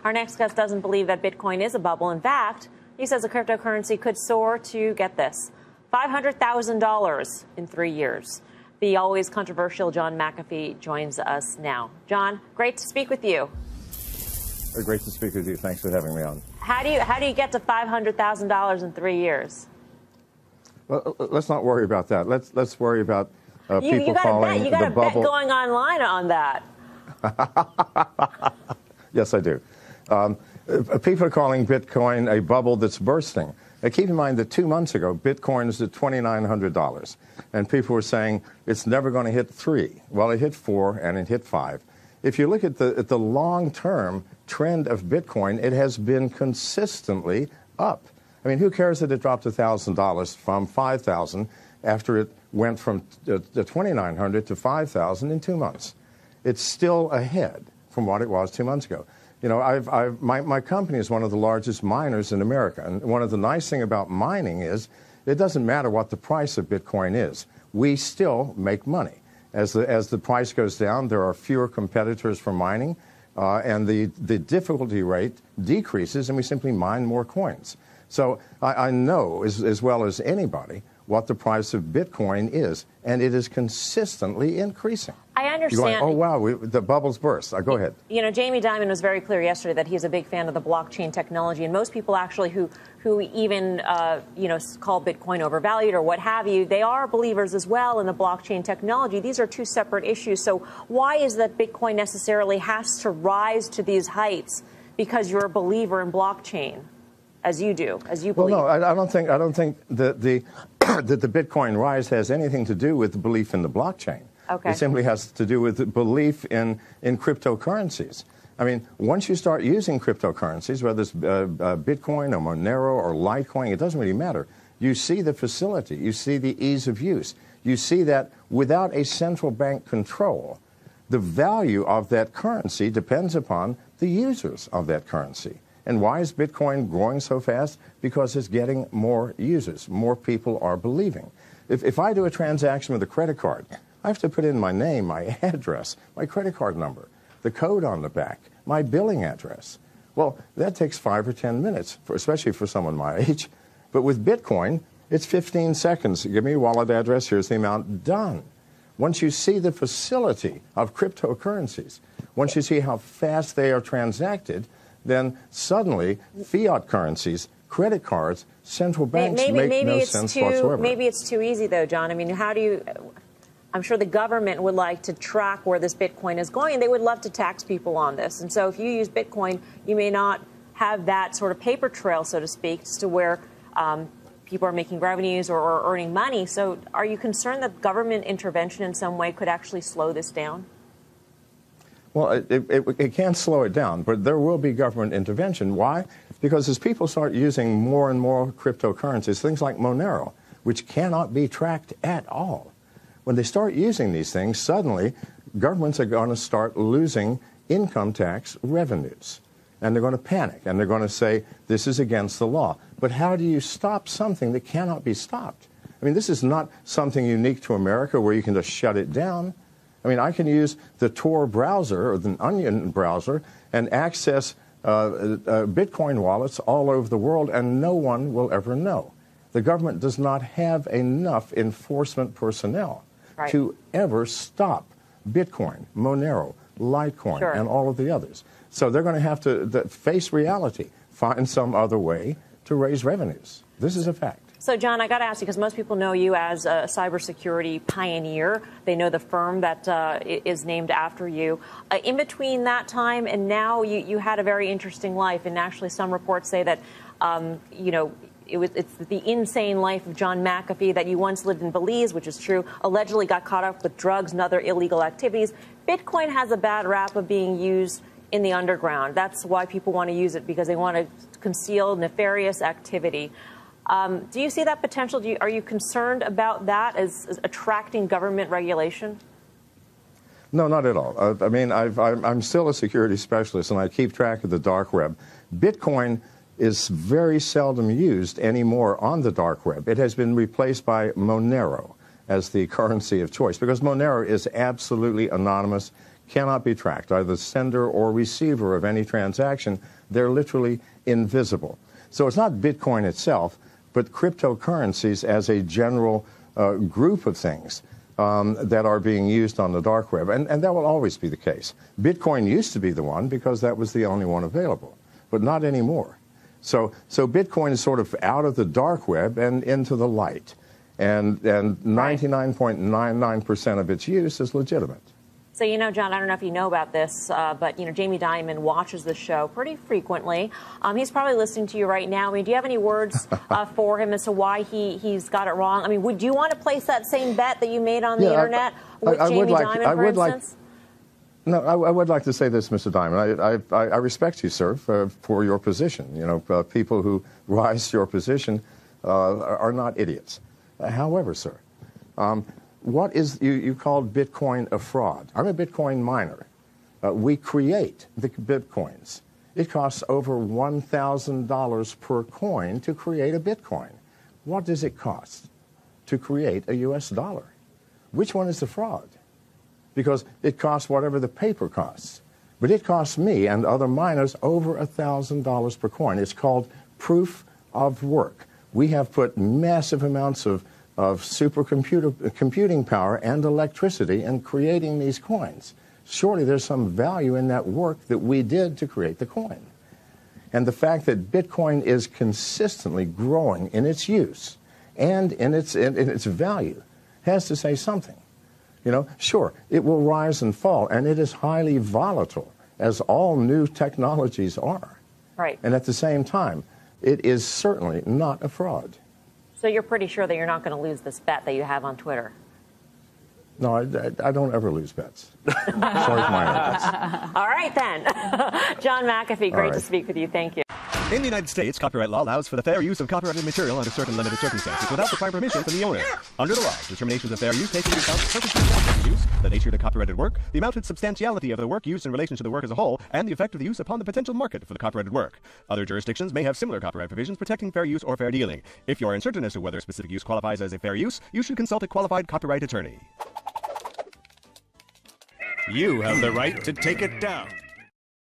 Our next guest doesn't believe that Bitcoin is a bubble. In fact, he says the cryptocurrency could soar to, get this, $500,000 in 3 years. The always controversial John McAfee joins us now. John, great to speak with you. Great to speak with you. Thanks for having me on. How do you get to $500,000 in 3 years? Well, let's not worry about that. Let's worry about people calling you got the a bubble. bet going online on that. Yes, I do. People are calling Bitcoin a bubble that's bursting. Now, keep in mind that 2 months ago, Bitcoin was at $2,900, and people were saying it's never going to hit 3. Well, it hit 4 and it hit 5. If you look at the long-term trend of Bitcoin, it has been consistently up. I mean, who cares that it dropped $1,000 from $5,000 after it went from the $2,900 to $5,000 in 2 months? It's still ahead from what it was 2 months ago. You know, my company is one of the largest miners in America, and one of the nice things about mining is it doesn't matter what the price of Bitcoin is. We still make money. As the price goes down, there are fewer competitors for mining, and the difficulty rate decreases, and we simply mine more coins. So I know as well as anybody what the price of Bitcoin is, and it is consistently increasing. I understand. You're going, oh, wow, the bubble's burst. Go ahead. You know, Jamie Dimon was very clear yesterday that he's a big fan of the blockchain technology, and most people actually who even, call Bitcoin overvalued or what have you, they are believers as well in the blockchain technology. These are two separate issues. So why is that Bitcoin necessarily has to rise to these heights because you're a believer in blockchain? As you do, as you believe. Well, no, I don't think that the Bitcoin rise has anything to do with the belief in the blockchain. Okay. It simply has to do with the belief in cryptocurrencies. I mean, once you start using cryptocurrencies, whether it's Bitcoin or Monero or Litecoin, it doesn't really matter. You see the facility, you see the ease of use, you see that without a central bank control, the value of that currency depends upon the users of that currency. And why is Bitcoin growing so fast? Because it's getting more users. More people are believing. If I do a transaction with a credit card, I have to put in my name, my address, my credit card number, the code on the back, my billing address. Well, that takes 5 or 10 minutes, especially for someone my age. But with Bitcoin, it's 15 seconds. Give me your wallet address. Here's the amount. Done. Once you see the facility of cryptocurrencies, once you see how fast they are transacted, then suddenly fiat currencies, credit cards, central banks make no sense whatsoever. Maybe it's too easy, though, John. I mean, how do you... I'm sure the government would like to track where this Bitcoin is going, and they would love to tax people on this. And so if you use Bitcoin, you may not have that sort of paper trail, so to speak, as to where people are making revenues or earning money. So are you concerned that government intervention in some way could actually slow this down? Well, it can't slow it down, but there will be government intervention. Why? Because as people start using more and more cryptocurrencies, things like Monero, which cannot be tracked at all, when they start using these things, suddenly governments are going to start losing income tax revenues. And they're going to panic, and they're going to say, this is against the law. But how do you stop something that cannot be stopped? I mean, this is not something unique to America where you can just shut it down. I mean, I can use the Tor browser or the Onion browser and access Bitcoin wallets all over the world, and no one will ever know. The government does not have enough enforcement personnel to ever stop Bitcoin, Monero, Litecoin, and all of the others. So they're going to have to face reality, find some other way to raise revenues. This is a fact. So, John, I got to ask you, because most people know you as a cybersecurity pioneer. They know the firm that is named after you. In between that time and now, you had a very interesting life. And actually, some reports say that, it's the insane life of John McAfee, that you once lived in Belize, which is true, allegedly got caught up with drugs and other illegal activities. Bitcoin has a bad rap of being used in the underground. That's why people want to use it, because they want to conceal nefarious activity. Do you see that potential? Are you concerned about that as attracting government regulation? No, not at all. I mean, I'm still a security specialist, and I keep track of the dark web. Bitcoin is very seldom used anymore on the dark web. It has been replaced by Monero. as the currency of choice, because Monero is absolutely anonymous, cannot be tracked, either the sender or receiver of any transaction. They're literally invisible. So it's not Bitcoin itself, but cryptocurrencies as a general group of things that are being used on the dark web. And that will always be the case. Bitcoin used to be the one because that was the only one available, but not anymore. So Bitcoin is sort of out of the dark web and into the light. And 99.99% of its use is legitimate. So, John, I don't know if you know about this, but, Jamie Dimon watches the show pretty frequently. He's probably listening to you right now. I mean, do you have any words for him as to why he's got it wrong? I mean, would you want to place that same bet that you made on the Internet with Jamie Dimon, for instance? No, I would like to say this, Mr. Dimon. I respect you, sir, for your position. People who rise to your position are not idiots. However, sir, what is, you called Bitcoin a fraud. I'm a Bitcoin miner. We create the Bitcoins. It costs over $1,000 per coin to create a Bitcoin. What does it cost to create a US dollar? Which one is the fraud? Because it costs whatever the paper costs. But it costs me and other miners over $1,000 per coin. It's called proof of work. We have put massive amounts of computing power and electricity in creating these coins. Surely there's some value in that work that we did to create the coin. And the fact that Bitcoin is consistently growing in its use and in its value has to say something. Sure, it will rise and fall, and it is highly volatile, as all new technologies are. Right. And at the same time, it is certainly not a fraud. So you're pretty sure that you're not going to lose this bet that you have on Twitter? No, I don't ever lose bets. Sorry for my bets. All right, then. John Mcafee, great to speak with you. Thank you. In the United States, copyright law allows for the fair use of copyrighted material under certain limited circumstances without requiring permission from the owner. Under the law, determinations of fair use take into account the purpose of the use, the nature of the copyrighted work, the amount and substantiality of the work used in relation to the work as a whole, and the effect of the use upon the potential market for the copyrighted work. Other jurisdictions may have similar copyright provisions protecting fair use or fair dealing. If you are uncertain as to whether a specific use qualifies as a fair use, you should consult a qualified copyright attorney. You have the right to take it down.